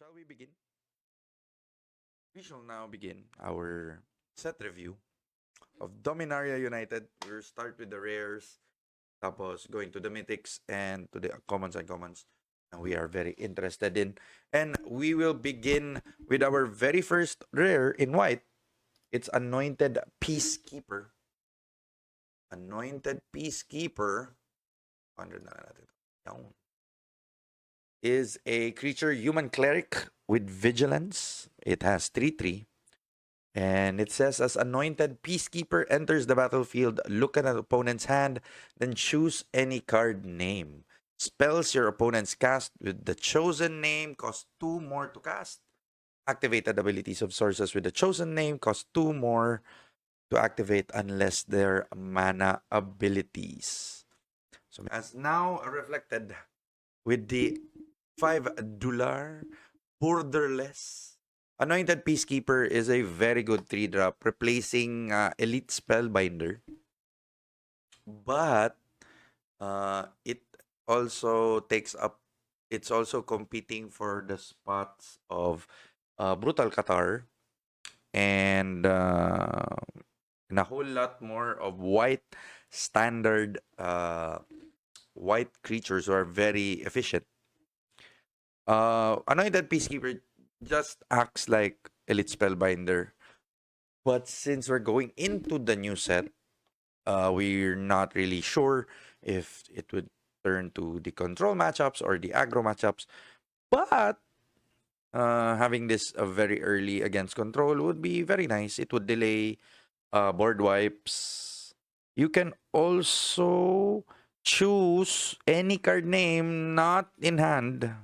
Shall we begin? We shall now begin our set review of Dominaria United. We'll start with the rares, tapos going to the mythics and to the commons and commons. And we are very interested in. And we will begin with our very first rare in white. It's Anointed Peacekeeper. Anointed Peacekeeper. 100 na lang natin. Down. Is a creature human cleric with vigilance. It has 3/3. And it says, as Anointed Peacekeeper enters the battlefield, look at an opponent's hand, then choose any card name. Spells your opponent's cast with the chosen name cost 2 more to cast. Activated abilities of sources with the chosen name cost 2 more to activate unless they're mana abilities. So as now reflected with the $5 borderless. Anointed Peacekeeper is a very good 3-drop, replacing Elite Spellbinder. But it also takes up, it's also competing for the spots of Brutal Qatar and a whole lot more of white standard white creatures who are very efficient. Anointed Peacekeeper just acts like Elite Spellbinder. But since we're going into the new set, we're not really sure if it would turn to the control matchups or the aggro matchups. But having this very early against control would be very nice. It would delay board wipes. You can also choose any card name not in hand.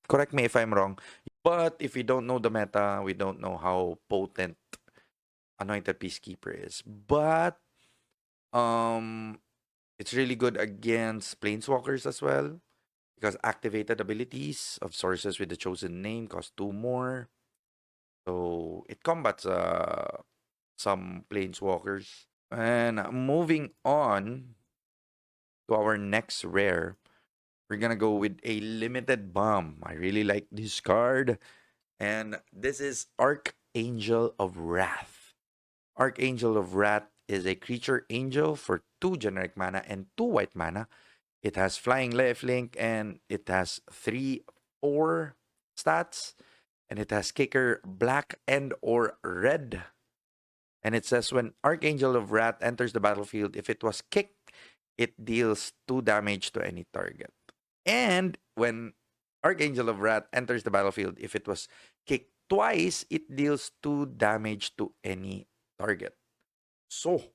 Correct me if I'm wrong. But if we don't know the meta, we don't know how potent Anointed Peacekeeper is. But it's really good against Planeswalkers as well. Because activated abilities of sources with the chosen name cost 2 more. So it combats some Planeswalkers. And moving on to our next rare, we're gonna go with a limited bomb. I really like this card. And this is Archangel of Wrath. Archangel of Wrath is a creature angel for 2 generic mana and 2 white mana. It has flying lifelink and it has 3/4 stats. And it has kicker black and or red. And it says when Archangel of Wrath enters the battlefield, if it was kicked, it deals 2 damage to any target. And when Archangel of Wrath enters the battlefield, if it was kicked twice, it deals 2 damage to any target. So,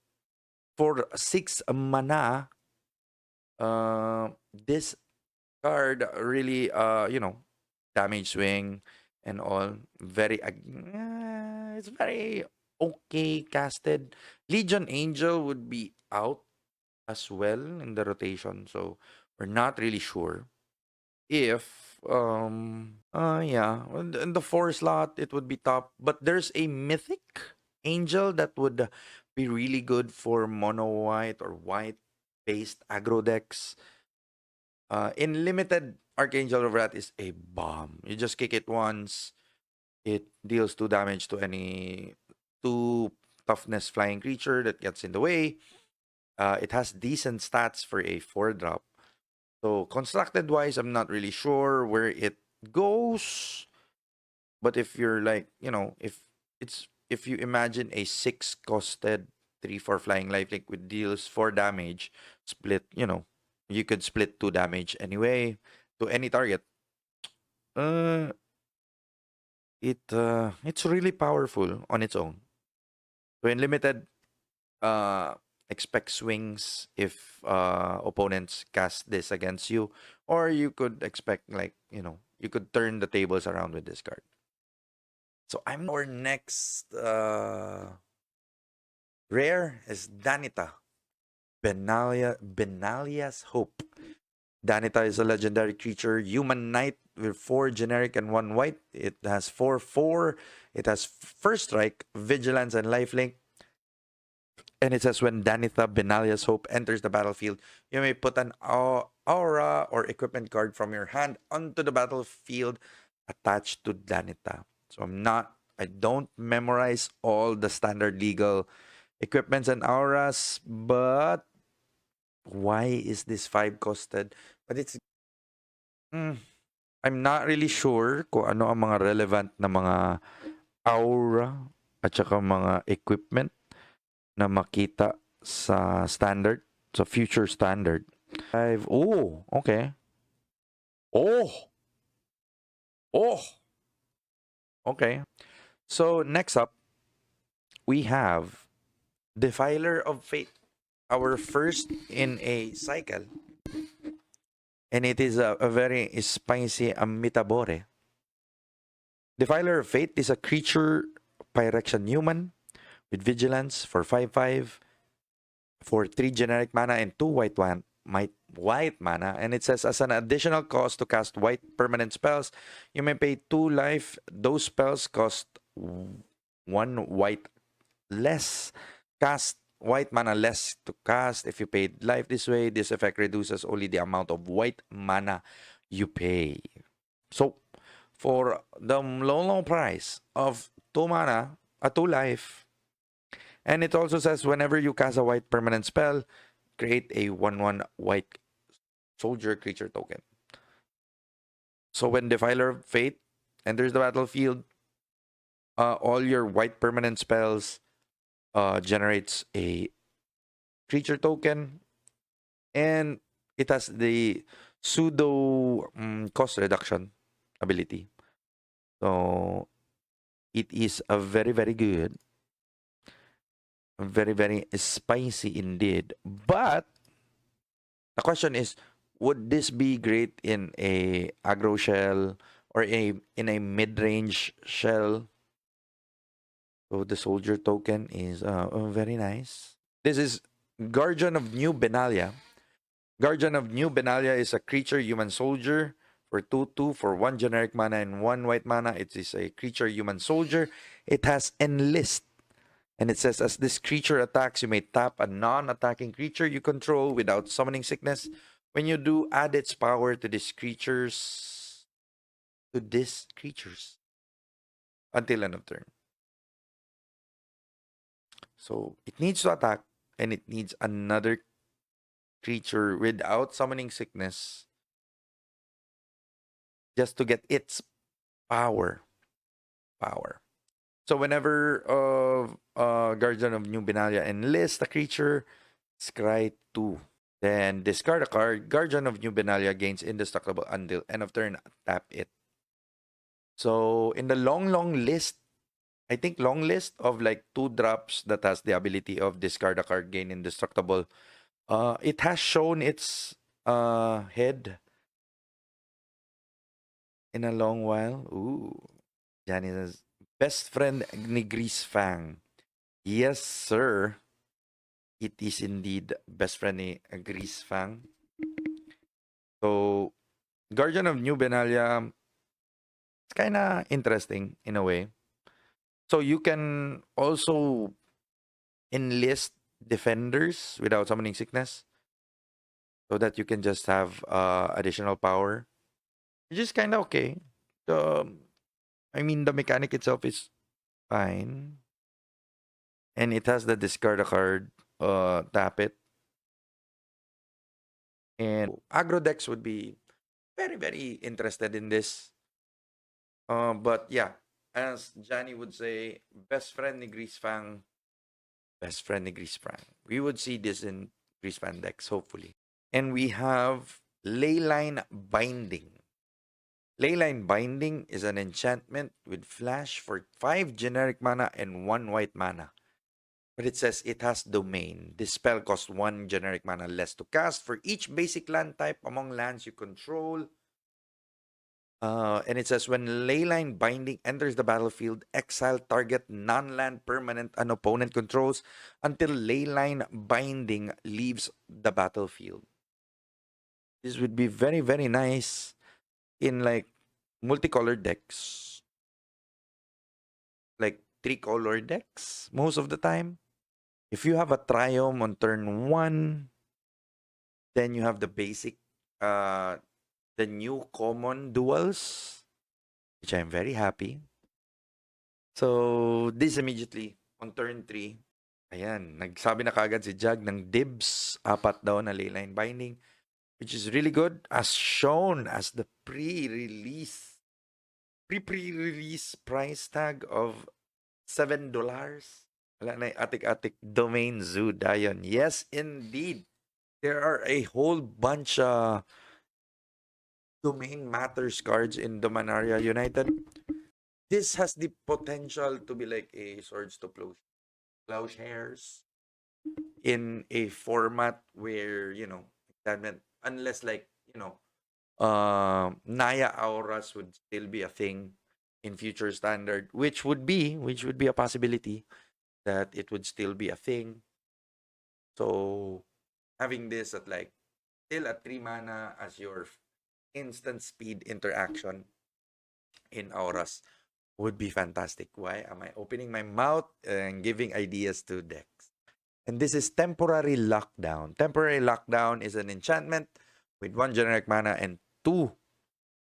for 6 mana, this card really, damage swing and all, very, it's very okay casted. Legion Angel would be out as well in the rotation, so we're not really sure if in the 4 slot it would be top, but there's a mythic angel that would be really good for mono white or white based aggro decks. In limited, Archangel of Wrath is a bomb. You just kick it once, it deals 2 damage to any 2 toughness flying creature that gets in the way. It has decent stats for a 4-drop. So constructed wise, I'm not really sure where it goes. But if you're like, if you imagine a 6 costed 3/4 flying lifelink with deals 4 damage, split, you could split 2 damage anyway to any target. It's really powerful on its own. So in limited, expect swings if opponents cast this against you, or you could expect you could turn the tables around with this card. So our next rare is Danita, Benallia's Hope. Danita is a legendary creature, human knight with 4 generic and 1 white. It has 4/4. It has first strike, vigilance, and lifelink. And it says when Danita Benallia's Hope enters the battlefield, you may put an aura or equipment card from your hand onto the battlefield attached to Danita. So I don't memorize all the standard legal equipments and auras, but why is this 5 costed? But mm, I'm not really sure kung ano ang mga relevant na mga aura at saka mga equipment na makita sa standard, sa future standard. Oh, okay. Oh, oh, okay. So next up, we have Defiler of Fate, our first in a cycle. And it is a very spicy Amitabore. Defiler of Fate is a creature Pyrexian human with vigilance for 5/5 for 3 generic mana and 2 white mana. And it says, as an additional cost to cast white permanent spells, you may pay 2 life. Those spells cost 1 white less. Cast white mana less to cast. If you paid life this way, this effect reduces only the amount of white mana you pay. So, for the low price of 2 mana, 2 life, and it also says whenever you cast a white permanent spell, create a 1/1 white soldier creature token. So when Defiler of Fate enters the battlefield, all your white permanent spells generates a creature token, and it has the pseudo cost reduction ability. So it is a very, very good, very, very spicy indeed. But the question is, would this be great in a aggro shell or in a mid-range shell? So the soldier token is very nice. This is Guardian of New Benallia. Guardian of New Benallia is a creature human soldier for 2/2 for 1 generic mana and 1 white mana. It is a creature human soldier. It has enlist. And it says, as this creature attacks, you may tap a non-attacking creature you control without summoning sickness. When you do, add its power to these creatures until end of turn. So it needs to attack, and it needs another creature without summoning sickness just to get its power. So whenever Guardian of New Benalia enlists a creature, scry 2. Then discard a card. Guardian of New Benalia gains indestructible until end of turn. Tap it. So in the long list, I think long list of like 2 drops that has the ability of discard a card, gain indestructible. It has shown its head in a long while. Ooh. Johnny says, best friend ni Grease Fang. Yes, sir. It is indeed best friend ni Grease Fang. So, Guardian of New Benalia, it's kind of interesting in a way. So, you can also enlist defenders without summoning sickness so that you can just have additional power, which is kind of okay. I mean, the mechanic itself is fine. And it has the discard a card, tap it. And aggro decks would be very, very interested in this. But yeah, as Johnny would say, best friend ni Grease Fang, best friend ni Grease Fang. We would see this in Grease Fang decks, hopefully. And we have Leyline Binding. Leyline Binding is an enchantment with flash for 5 generic mana and 1 white mana. But it says it has domain. This spell costs 1 generic mana less to cast for each basic land type among lands you control. And it says when Leyline Binding enters the battlefield, exile target non-land permanent an opponent controls until Leyline Binding leaves the battlefield. This would be very, very nice in like multicolored decks, like 3-color decks most of the time. If you have a Triome on turn 1, then you have the basic, the new common duals. which I'm very happy. So, this immediately, on turn 3, ayan, nagsabi na kagad si Jag ng dibs, 4 daw na Leyline Binding, which is really good, as shown as the pre-release price tag of $7. Wala na yung atik-atik domain zoo dayon. Yes, indeed. There are a whole bunch domain matters cards in Dominaria United. This has the potential to be like a Swords to Plowshares in a format where, unless like, Naya Auras would still be a thing in future standard, which would be a possibility that it would still be a thing. So having this at like still at 3 mana as your instant speed interaction in Auras would be fantastic. Why am I opening my mouth and giving ideas to decks? And this is Temporary Lockdown. Temporary Lockdown is an enchantment with 1 generic mana and 2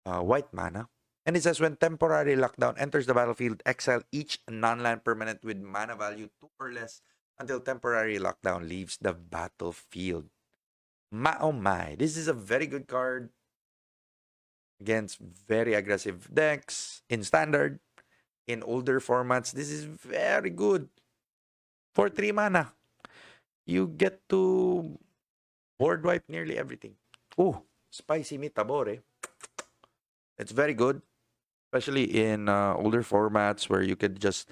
white mana. And it says when Temporary Lockdown enters the battlefield, exile each non-land permanent with mana value 2 or less until Temporary Lockdown leaves the battlefield. Ma oh my. This is a very good card against very aggressive decks in standard. In older formats, this is very good. For 3 mana, you get to board wipe nearly everything. Oh, Spicy Mitabore. It's very good, especially in older formats where you could just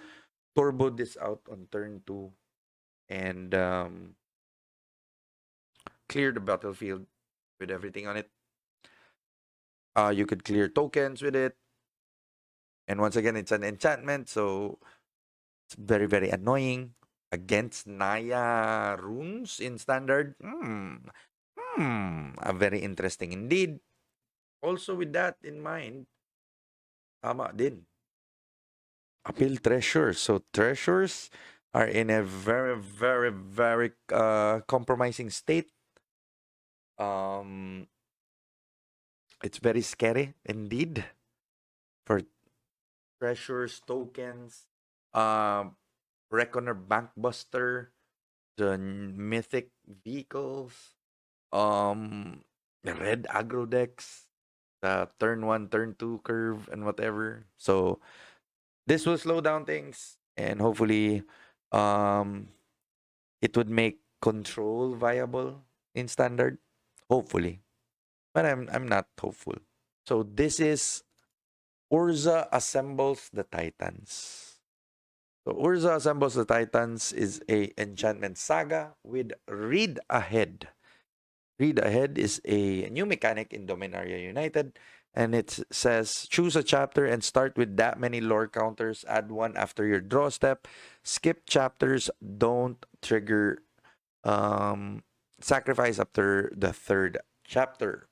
turbo this out on turn 2 and clear the battlefield with everything on it. You could clear tokens with it. And once again, it's an enchantment, so it's very, very annoying against Naya runes in standard. Very interesting indeed. Also, with that in mind, tama din. Appeal treasures. So treasures are in a very, very, very compromising state. It's very scary indeed for treasures, tokens, Reckoner Bankbuster, the mythic vehicles, the red aggro decks, the turn 1, turn 2 curve, and whatever. So this will slow down things, and hopefully, it would make control viable in standard. Hopefully, but I'm not hopeful. So this is Urza Assembles the Titans. So Urza Assembles the Titans is a enchantment saga with Read Ahead. Read Ahead is a new mechanic in Dominaria United, and it says choose a chapter and start with that many lore counters. Add 1 after your draw step. Skip chapters. Don't trigger sacrifice after the 3rd chapter.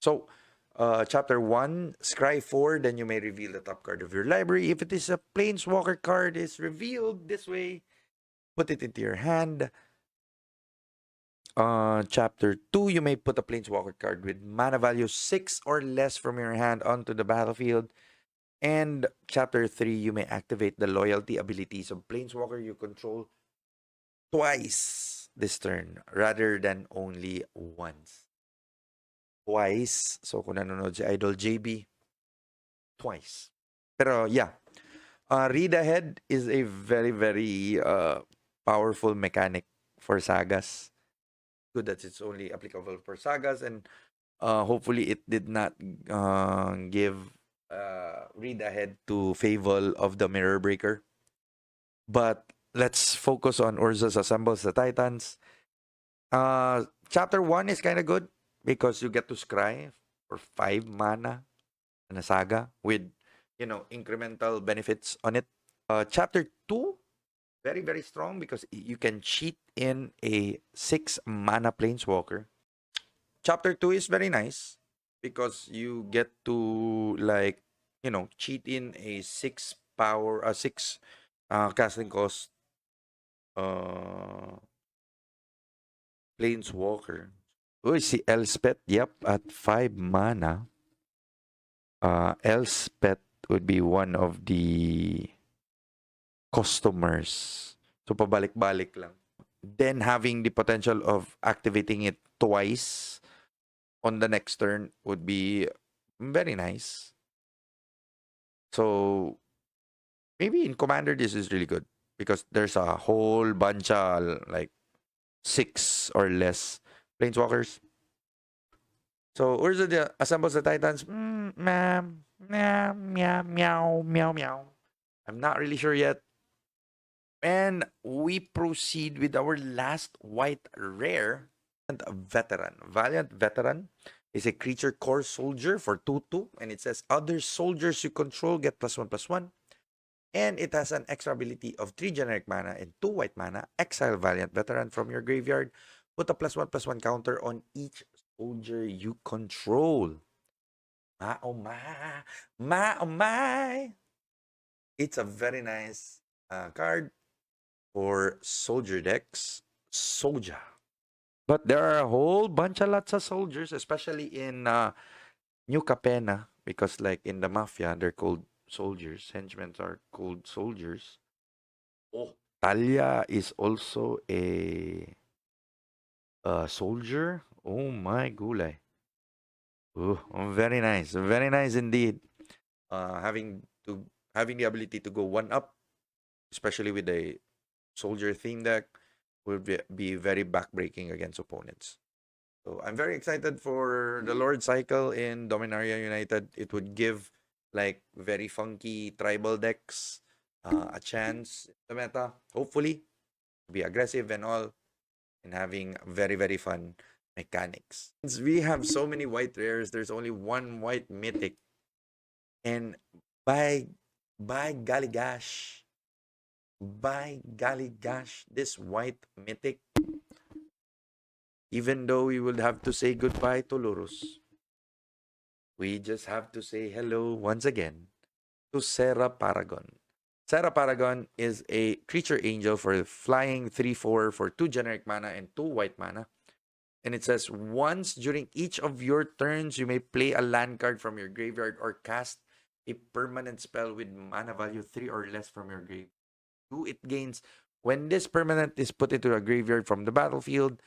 So, chapter 1, scry 4, then you may reveal the top card of your library. If it is a Planeswalker card is revealed this way, put it into your hand. Chapter 2, you may put a Planeswalker card with mana value 6 or less from your hand onto the battlefield. And Chapter 3, you may activate the loyalty abilities of Planeswalker you control twice this turn rather than only once. Twice. So, kung nanonood si Idol JB, twice. Pero, yeah. Read Ahead is a very, very powerful mechanic for sagas. Good that it's only applicable for sagas, and hopefully it did not give Read Ahead to Fable of the Mirror Breaker. But let's focus on Urza's Assembles the Titans. Chapter 1 is kind of good because you get to scry for 5 mana in a saga with, incremental benefits on it. Chapter 2, very, very strong because you can cheat in a 6 mana Planeswalker. Chapter 2 is very nice because you get to, like, cheat in a 6 power, 6 casting cost Planeswalker. Uy, si Elspeth, yep, at 5 mana. Elspeth would be one of the customers. So pabalik-balik lang. Then having the potential of activating it twice on the next turn would be very nice. So maybe in Commander this is really good because there's a whole bunch of like 6 or less planeswalkers. So Urza assembles the Titans. Meow, meow, meow, meow, meow, meow. I'm not really sure yet. And we proceed with our last white rare, Veteran. Valiant Veteran is a creature core soldier for 2/2, and it says other soldiers you control get +1/+1. And it has an extra ability of 3 generic mana and 2 white mana. Exile Valiant Veteran from your graveyard. Put a +1/+1 counter on each soldier you control. Ma oh my, ma oh my. It's a very nice card for soldier decks. Soja. But there are a whole bunch of lots of soldiers, especially in New Capena, because like in the Mafia, they're called soldiers. Henchmen are called soldiers. Oh, Talia is also a soldier. Oh my gulay. Oh, very nice indeed. Having the ability to go 1-up, especially with a soldier theme deck, will be very backbreaking against opponents. So I'm very excited for the Lord cycle in Dominaria United. It would give like very funky tribal decks a chance in the meta. Hopefully, be aggressive and all, and having very fun mechanics. Since we have so many white rares, there's only one white mythic, and by golly gosh, this white mythic, even though we will have to say goodbye to Lurus, we just have to say hello once again to Sara Paragon. Sara Paragon is a creature angel for flying 3/4 for 2 generic mana and 2 white mana. And it says, once during each of your turns, you may play a land card from your graveyard or cast a permanent spell with mana value 3 or less from your grave. 2, it gains. When this permanent is put into a graveyard from the battlefield,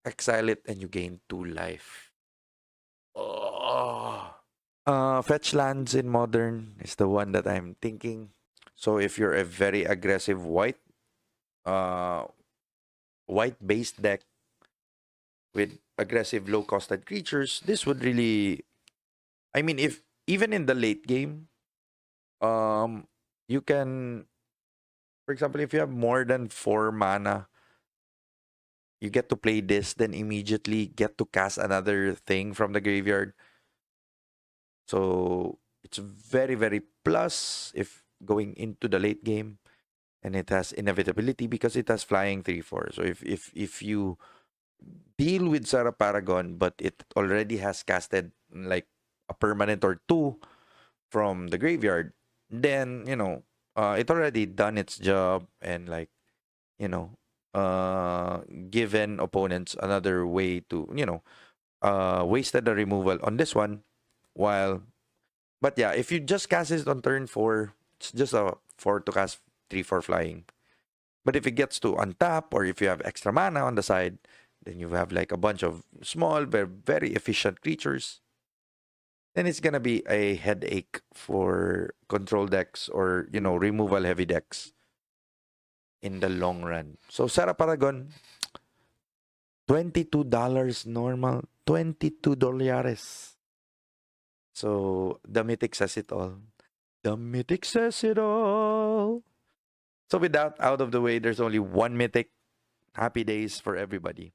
exile it and you gain 2 life. Oh. Fetch lands in Modern is the one that I'm thinking. So if you're a very aggressive white-based deck with aggressive low-costed creatures, this would really, I mean, if even in the late game, you can, for example, if you have more than 4 mana, you get to play this, then immediately get to cast another thing from the graveyard. So it's very plus if going into the late game, and it has inevitability because it has flying 3/4. So if you deal with Sara Paragon, but it already has casted like a permanent or 2 from the graveyard, then it already done its job and like given opponents another way to wasted the removal on this one. But yeah, if you just cast it on turn 4, it's just a 4 to cast 3/4 flying. But if it gets to untap, or if you have extra mana on the side, then you have like a bunch of small but very efficient creatures. Then it's gonna be a headache for control decks or removal heavy decks in the long run. So Sara Paragon, $22 normal, $22. So the mythic says it all. The mythic says it all. So with that out of the way, there's only one mythic. Happy days for everybody.